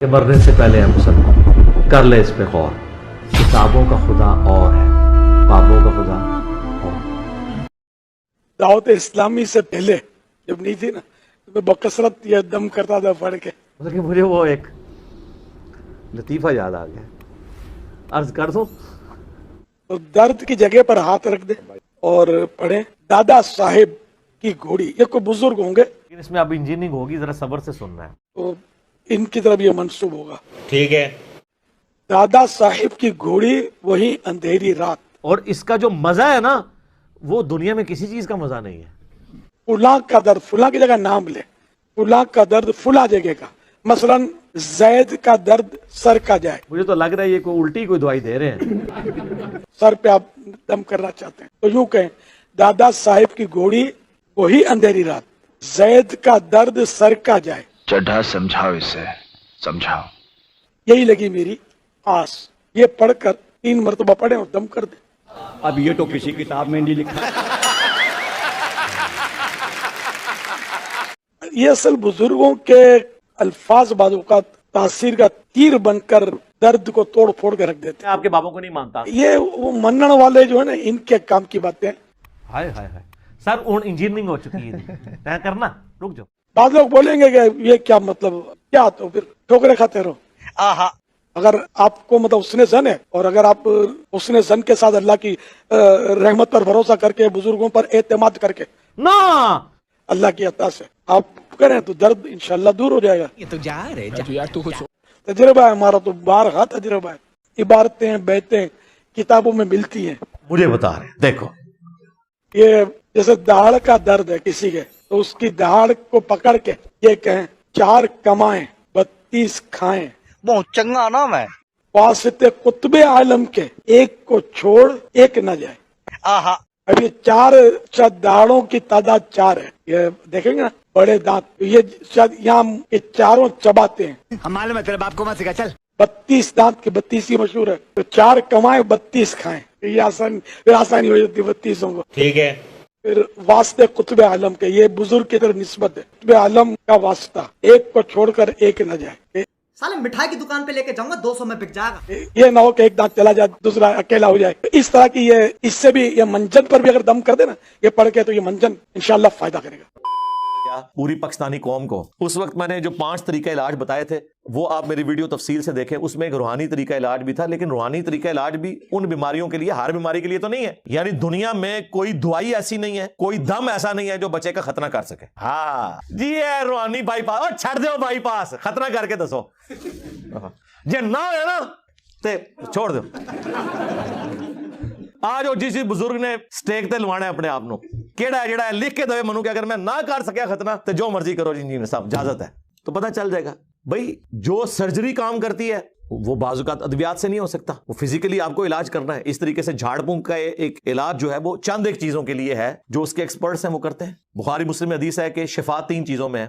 کہ مرنے سے پہلے ہے مسلمان، کر لے اس پہ غور، کتابوں کا خدا اور ہے، بابوں کا خدا اور۔ دعوت اسلامی سے پہلے جب نہیں تھی نا تو میں بکثرت یہ دم کرتا تھا پڑھ کے۔ لیکن مجھے وہ ایک لطیفہ یاد آ گیا، عرض کر دوں؟ تو درد کی جگہ پر ہاتھ رکھ دیں اور پڑھیں دادا صاحب کی گھوڑی۔ یہ کوئی بزرگ ہوں گے لیکن اس میں اب انجینئرنگ ہوگی، ذرا صبر سے سننا ہے۔ تو ان کی طرف یہ منسوب ہوگا۔ ٹھیک ہے۔ دادا صاحب کی گھوڑی وہی اندھیری رات، اور اس کا جو مزہ ہے نا وہ دنیا میں کسی چیز کا مزہ نہیں ہے۔ فلاں کا درد، فلاں کی جگہ نام لے، فلاں کا درد فلاں جگہ کا، مثلا زید کا درد سر کا جائے، مجھے تو لگ رہا ہے یہ کوئی الٹی کوئی دوائی دے رہے ہیں۔ سر پہ آپ دم کرنا چاہتے ہیں تو یوں کہیں دادا صاحب کی گھوڑی وہی اندھیری رات، زید کا درد سر کا جائے۔ چڈھا سمجھاؤ اسے، سمجھاؤ۔ یہی لگی میری آس۔ یہ پڑھ کر 3 مرتبہ پڑھیں اور دم کر دیں۔ اب یہ تو کسی کتاب میں نہیں لکھا۔ یہ اصل بزرگوں کے الفاظ بعض اوقات تاثیر کا تیر بن کر درد کو توڑ پھوڑ کے رکھ دیتے میں آپ کے بابوں کو نہیں مانتا۔ ہیں۔ یہ وہ منن والے جو ہے نا ان کے کام کی باتیں ہیں۔ ہائے ہائے ہائے سر، انجینئرنگ ہو چکی ہے، طے کرنا، رک جاؤ۔ بعض لوگ بولیں گے کہ یہ کیا مطلب کیا، تو پھر ٹھوکرے کھاتے رہو۔ اگر آپ کو مطلب حسن زن ہے اور اگر آپ حسن زن کے ساتھ اللہ کی رحمت پر بھروسہ کر کے، بزرگوں پر اعتماد کر کے، نا اللہ کی عطا سے آپ کریں تو درد انشاءاللہ دور ہو جائے گا۔ یہ تو جا رہے جا۔ تجربہ ہے ہمارا، تو بارہا تجربہ ہے۔ عبارتیں بیتیں کتابوں میں ملتی ہیں۔ مجھے بتا رہے ہیں، دیکھو یہ جیسے دہاڑ کا درد ہے کسی کے، تو اس کی دہاڑ کو پکڑ کے یہ کہیں 4 کمائیں 32 کھائیں، بہت چنگا نام ہے۔ واسطے قطب عالم کے ایک کو چھوڑ ایک نہ جائے۔ آہا۔ اب یہ 4 دہاڑوں کی تعداد 4 ہے۔ یہ دیکھیں گے نا بڑے دانت، یہ شاید یہاں یہ چاروں چباتے ہیں۔ ہم معلوم ہے تیرے باپ کو مت سکھا، چل۔ 32 دانت کے 32 ہی مشہور ہے، تو 4 کمائیں 32 کھائیں، یہ آسانی ہو جاتی 32 کو۔ ٹھیک ہے۔ پھر واسطے قطب عالم کے، یہ بزرگ کی طرف نسبت ہے، قطب عالم کا واسطہ، ایک کو چھوڑ کر ایک نہ جائے۔ سالے مٹھائی کی دکان پہ لے کے جاؤں گا 200 میں بک جائے گا۔ یہ نہ ہو کہ ایک دانت چلا جائے دوسرا اکیلا ہو جائے۔ اس طرح کی یہ، اس سے بھی یہ منجن پر بھی اگر دم کر دے نا یہ پڑھ کے، تو یہ منجن انشاءاللہ فائدہ کرے گا۔ پوری پاکستانی قوم کو اس وقت میں نے جو 5 طریقہ علاج بتائے تھے وہ آپ میری ویڈیو تفصیل سے دیکھیں، اس میں ایک روحانی طریقہ علاج بھی تھا، لیکن روحانی طریقہ علاج بھی ان بیماریوں کے لیے، ہر بیماری کے لیے تو نہیں ہے۔ یعنی دنیا میں کوئی دوائی ایسی نہیں ہے، کوئی دم ایسا نہیں ہے جو بچے کا ختنہ کر سکے۔ ہاں جی ہے روحانی بائی پاس، اور چھڑ دو بائی پاس، ختنہ کر کے دسو جی نہ ہے نا تے چھوڑ دو۔ آج وہ جس بزرگ نے سٹیک تے لوانا ہے اپنے آپ نو، کیڑا ہے جڑا ہے لکھ کے دے منو کہ اگر میں نہ کر سکیا ختنہ تے جو مرضی کرو جی انجینئر صاحب اجازت ہے، تو پتہ چل جائے گا۔ بھائی جو سرجری کام کرتی ہے وہ بعض اوقات ادویات سے نہیں ہو سکتا، وہ فزیکلی آپ کو علاج کرنا ہے۔ اس طریقے سے جھاڑ پھونک کا ایک علاج جو ہے وہ چند ایک چیزوں کے لیے ہے، جو اس کے ایکسپرٹس ہیں وہ کرتے ہیں۔ بخاری مسلم میں حدیث ہے کہ شفا 3 چیزوں میں ہے،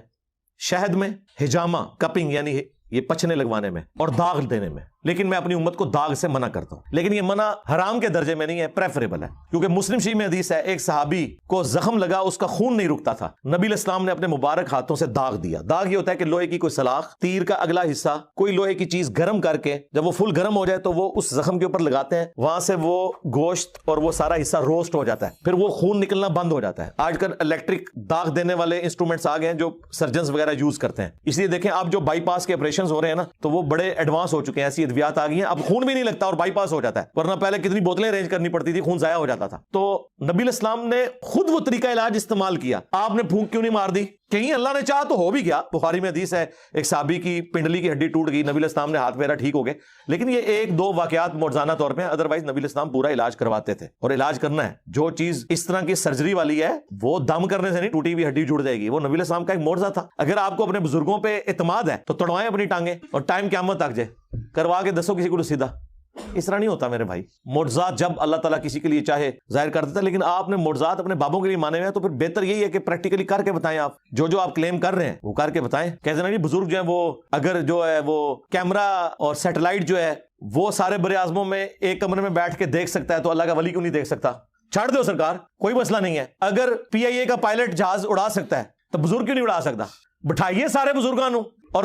شہد میں، حجامہ کپنگ یعنی یہ پچھنے لگوانے میں، اور داغ دینے میں۔ لیکن میں اپنی امت کو داغ سے منع کرتا ہوں، لیکن یہ منع حرام کے درجے میں نہیں ہے، پریفریبل ہے، کیونکہ مسلم شریف میں حدیث ہے ایک صحابی کو زخم لگا، اس کا خون نہیں رکتا تھا، نبی علیہ السلام نے اپنے مبارک ہاتھوں سے داغ دیا۔ داغ یہ ہوتا ہے کہ لوہے کی کوئی سلاخ، تیر کا اگلا حصہ، کوئی لوہے کی چیز گرم کر کے جب وہ فل گرم ہو جائے تو وہ اس زخم کے اوپر لگاتے ہیں، وہاں سے وہ گوشت اور وہ سارا حصہ روسٹ ہو جاتا ہے، پھر وہ خون نکلنا بند ہو جاتا ہے۔ آج کل الیکٹرک داغ دینے والے انسٹرومنٹس آ گئے ہیں جو سرجنز وغیرہ یوز کرتے ہیں، اس لیے دیکھیں آپ جو بائی پاس کے آپریشنز ہو رہے ہیں نا تو وہ بڑے ایڈوانس ہو چکے ہیں، ایسی ادویات آ گئی ہیں، اب خون بھی نہیں لگتا اور بائی پاس ہو جاتا ہے، ورنہ پہلے کتنی بوتلیں ارینج کرنی پڑتی تھی، خون ضائع ہو جاتا تھا۔ تو نبی علیہ السلام نے خود وہ طریقہ علاج استعمال کیا، آپ نے پھونک کیوں نہیں مار دی؟ کہیں اللہ نے چاہا تو ہو بھی گیا۔ بخاری میں حدیث ہے ایک صحابی کی پنڈلی کی ہڈی ٹوٹ گئی، نبی علیہ السلام نے ہاتھ پھیرا، ٹھیک ہو گئے، لیکن یہ 1-2 واقعات معجزانہ طور پہ، ادروائز نبی علیہ السلام پورا علاج کرواتے تھے، اور علاج کرنا ہے۔ جو چیز اس طرح کی سرجری والی ہے وہ دم کرنے سے نہیں، ٹوٹی ہوئی ہڈی جڑ جائے گی، وہ نبی علیہ السلام کا ایک معجزہ تھا۔ اگر آپ کو اپنے بزرگوں پہ اعتماد ہے تو توڑوائیں اپنی ٹانگیں، اور ٹائم قیامت تک جائے کروا کے دسو کسی کو سیدھا۔ اس طرح نہیں ہوتا میرے بھائی۔ معجزات جب اللہ تعالیٰ کسی کے لیے چاہے ظاہر کر دیتا ہے، لیکن آپ نے معجزات اپنے بابوں کے لیے مانے ہوئے ہیں تو پھر بہتر یہی ہے کہ پریکٹیکلی کر کے بتائیں، آپ جو آپ کلیم کر رہے ہیں وہ کر کے بتائیں۔ کہتے ہیں بزرگ جو ہیں وہ اگر جو ہے وہ کیمرہ اور سیٹلائٹ جو ہے وہ سارے بر اعظموں میں ایک کمرے میں بیٹھ کے دیکھ سکتا ہے تو اللہ کا ولی کیوں نہیں دیکھ سکتا؟ چھڑ دو سرکار، کوئی مسئلہ نہیں ہے۔ اگر PIA کا پائلٹ جہاز اڑا سکتا ہے تو بزرگ کیوں نہیں اڑا سکتا؟ بٹھائیے سارے بزرگانوں اور